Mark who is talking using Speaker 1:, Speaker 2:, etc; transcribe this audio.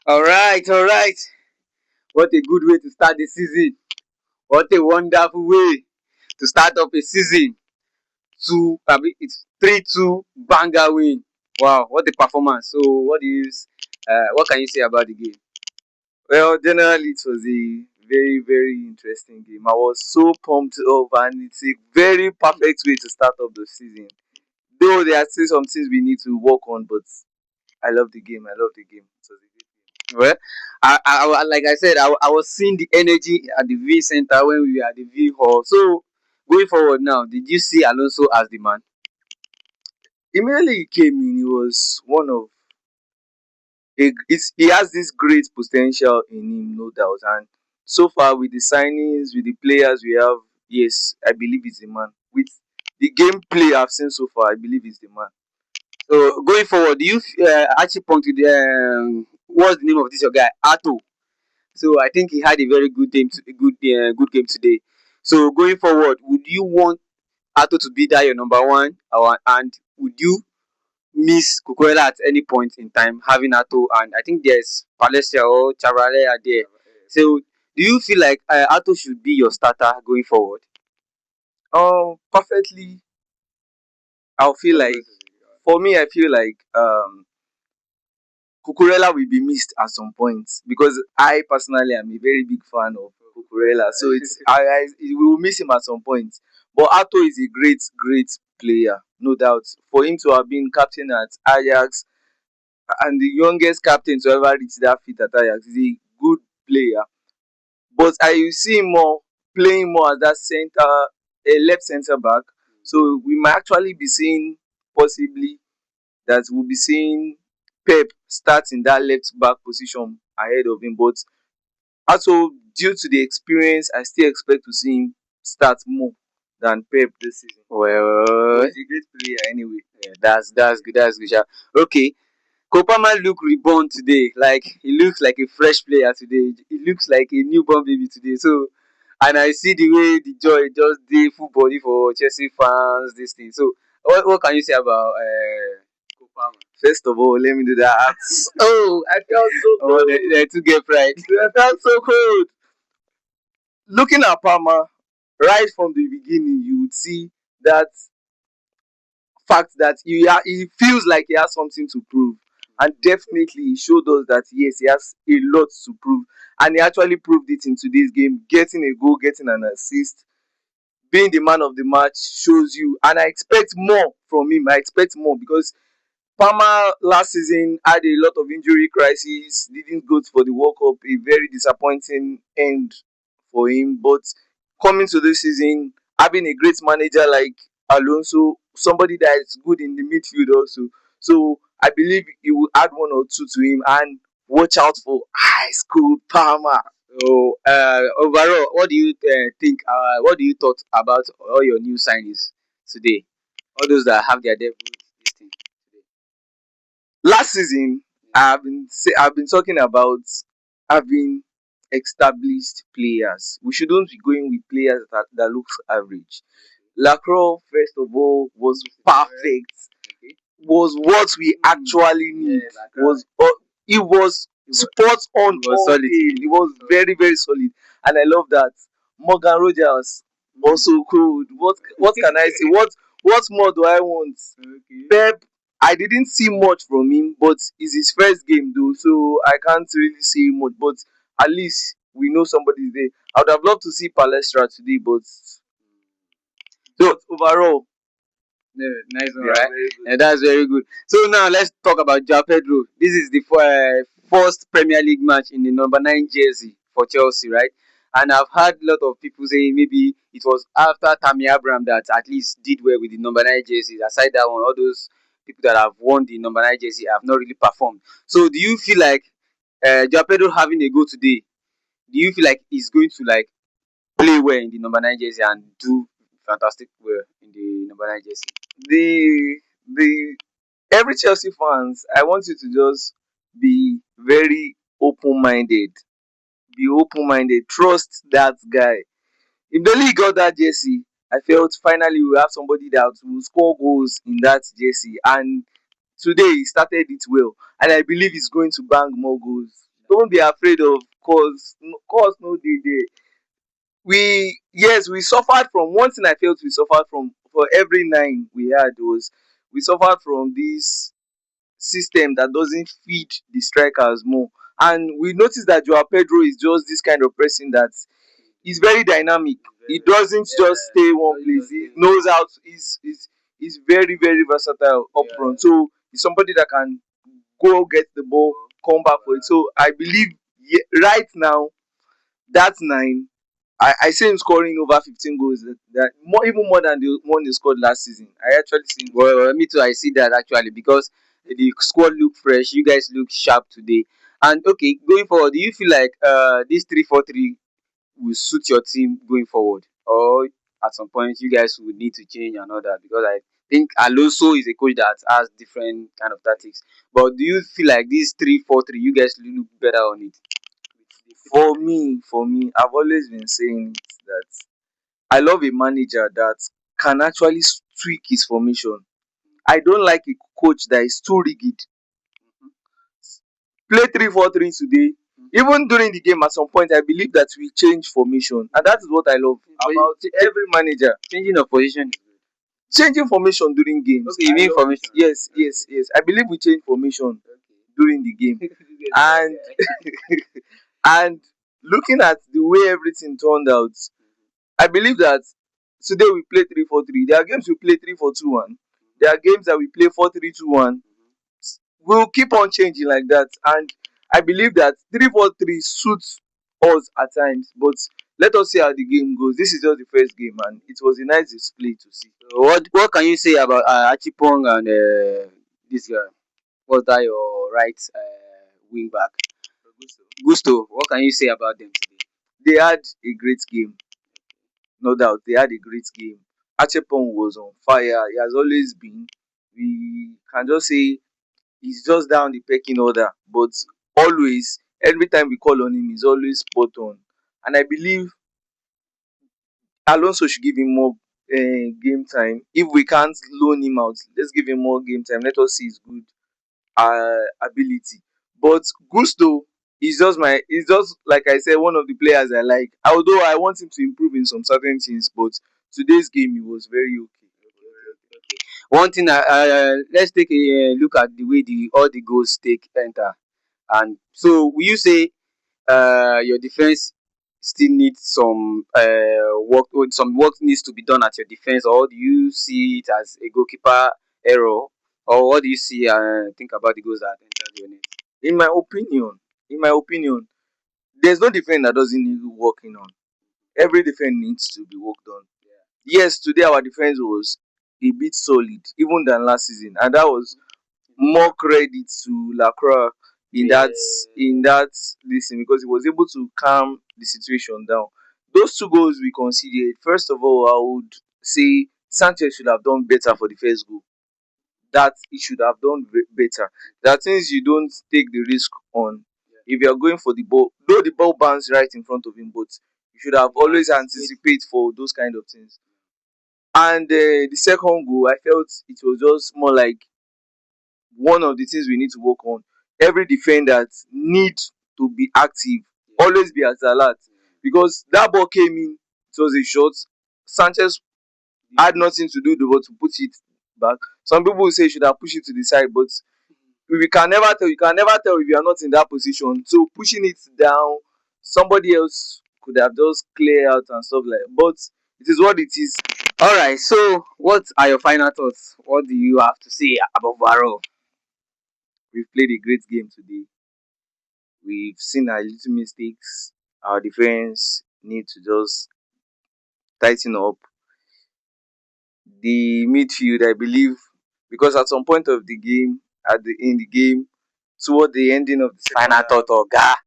Speaker 1: All right, all right. What a good way to start the season. What a wonderful way to start up a season. It's 3-2 banger win. Wow, what a performance. So, what can you say about the game?
Speaker 2: Well, generally, it was a very, very interesting game. I was so pumped up, and it's a very perfect way to start up the season. Though there are still some things we need to work on, but I love the game. I love the game. It was a great
Speaker 1: Well, like I said, I was seeing the energy at the V Center when we were at the V Hall. So, going forward now, did you see Alonso as the man?
Speaker 2: game. Immediately he came in, he was one of he has this great potential in him, no doubt. And so far, with the signings, with the players we have, yes, I believe he's the man. With the gameplay I've seen so far, I believe he's the man.
Speaker 1: So, going forward, do you actually point to what's the name of this your guy? Ato. So, I think he had a very good game, good game today. So, going forward, would you want Ato to be that your number one, and would you miss Kukurela at any point in time having Ato? And I think there's Palestia or Chavarale are there. So, do you feel like Ato should be your starter going forward?
Speaker 2: Perfectly. I'll feel like for me, I feel like Cucurella will be missed at some point because I personally am a very big fan of Cucurella. So we will miss him at some point. But Ato is a great, great player, no doubt. For him to have been captain at Ajax and the youngest captain to ever reach that feat at Ajax is a good player. But I see him more playing more as that center, a left center back. So we might actually be seeing possibly that we'll be seeing Pep start in that left back position ahead of him. But also, due to the experience, I still expect to see him start more than Pep this season.
Speaker 1: Well,
Speaker 2: He's a great player anyway.
Speaker 1: yeah, that's good. That's good. Sha. Okay, Kopama look reborn today. Like he looks like a fresh player today. He looks like a newborn baby today. So, and I see the way the joy just did full body for Chelsea fans. This thing. So, what can you say about Kopama?
Speaker 2: First of all, let me do that. Oh, I felt so
Speaker 1: Oh,
Speaker 2: cold.
Speaker 1: they too get pride.
Speaker 2: I felt so cold. Looking at Palmer, right from the beginning, you would see that fact that he feels like he has something to prove. And definitely he showed us that yes, he has a lot to prove. And he actually proved it in today's game, getting a goal, getting an assist, being the man of the match shows you. And I expect more from him. I expect more because Palmer last season had a lot of injury crises, didn't go for the World Cup, a very disappointing end for him. But coming to this season, having a great manager like Alonso, somebody that is good in the midfield also. So I believe he will add one or two to him and watch out for high school Palmer.
Speaker 1: So, overall, what do you think? What do you thought about all your new signings today? All those that have their debut this thing today.
Speaker 2: Last season, I've been talking about having established players. We shouldn't be going with players that looks average. Lacroix, first of all, was perfect.
Speaker 1: Okay.
Speaker 2: Was what we actually need. Was it was spot on.
Speaker 1: It was solid.
Speaker 2: It was very, very solid, and I love that. Morgan Rogers also cool. What can I say? What more do I want?
Speaker 1: Okay.
Speaker 2: Pep, I didn't see much from him, but it's his first game though, so I can't really say much. But at least we know somebody's there. I would have loved to see Palestra today, but overall,
Speaker 1: Yeah, nice one,
Speaker 2: they are
Speaker 1: right?
Speaker 2: very good.
Speaker 1: And that's very good. So now let's talk about Joao Pedro. This is the first Premier League match in the number 9 jersey for Chelsea, right? And I've heard a lot of people saying maybe it was after Tammy Abraham that at least did well with the number 9 jersey. Aside that one, all those people that have won the number 9 jersey have not really performed. So do you feel like Joao Pedro having a go today, do you feel like he's going to like play well in the number 9 jersey and do fantastic well in the number 9 jersey?
Speaker 2: The every Chelsea fans, I want you to just be very open minded. Be open minded. Trust that guy. If the league got that jersey, I felt finally we have somebody that will score goals in that jersey. And today he started it well, and I believe he's going to bang more goals. don't be afraid of cause. Cause no dey there. We suffered from one thing I felt we suffered from for every nine we had was we suffered from this system that doesn't feed the strikers more. And we noticed that Joao Pedro is just this kind of person that is very dynamic. He doesn't just stay one place. He knows how to. He's very very versatile up front. So he's somebody that can go get the ball, come back for it. So I believe right now that nine, I see him scoring over 15 goals. That more even more than the one he scored last season. I actually see him.
Speaker 1: Well, me too. I see that actually because the squad look fresh. You guys look sharp today. And okay, going forward, do you feel like this 3-4-3 will suit your team going forward, or at some point you guys will need to change and all that? Because I think Alonso is a coach that has different kind of tactics. But do you feel like this 3-4-3 you guys look better on it?
Speaker 2: For me, I've always been saying that I love a manager that can actually tweak his formation. I don't like a coach that is too rigid. Play 3-4-3 today. Even during the game, at some point, I believe that we change formation, and that is what I love about every manager.
Speaker 1: Changing of position.
Speaker 2: Changing formation during games.
Speaker 1: Okay, you mean formation?
Speaker 2: Yes. I believe we change formation during the game, and and looking at the way everything turned out, I believe that today we play 3-4-3. There are games we play 3-4-2-1. There are games that we play 4-3-2-1. We'll keep on changing like that, and I believe that 3-4-3 suits us at times. But let us see how the game goes. This is just the first game, and it was a nice display to see.
Speaker 1: What can you say about Achipong and this guy? What's that your right wing back? Gusto. What can you say about them today?
Speaker 2: They had a great game, no doubt. They had a great game. Achepong was on fire. He has always been. We can just say he's just down the pecking order, but always, every time we call on him, he's always spot on. And I believe Alonso should give him more game time. If we can't loan him out, let's give him more game time. Let us see his good ability. But Gusto is just like I said, one of the players I like. Although I want him to improve in some certain things, but today's game he was very okay.
Speaker 1: One thing, let's take a look at the way the all the goals take enter. And so, will you say your defense still needs some work? Or some work needs to be done at your defense, or do you see it as a goalkeeper error, or what do you see? Think about the goals that enter your net.
Speaker 2: In my opinion, in my opinion, there's no defense that doesn't need working on. Every defense needs to be worked on. Yes, today our defense was a bit solid, even than last season, and that was more credit to Lacroix in that listen, because he was able to calm the situation down. Those two goals we conceded, first of all, I would say Sanchez should have done better for the first goal. That he should have done better. There are things you don't take the risk on. If you are going for the ball, though the ball bounces right in front of him, but you should have always anticipate for those kind of things. And the second goal, I felt it was just more like one of the things we need to work on. Every defender need to be active, always be at alert, because that ball came in, it was a shot. Sanchez had nothing to do but to put it back. Some people will say he should have pushed it to the side, but we can never tell. You can never tell if you are not in that position. So pushing it down, somebody else could have just clear out and stuff like that. But it is what it is.
Speaker 1: All right. So, what are your final thoughts? What do you have to say about Varro?
Speaker 2: We've played a great game today. We've seen our little mistakes. Our defense need to just tighten up. The midfield, I believe, because at some point of the game, in the game, toward the ending of the second
Speaker 1: Final
Speaker 2: half,
Speaker 1: thought, Oga.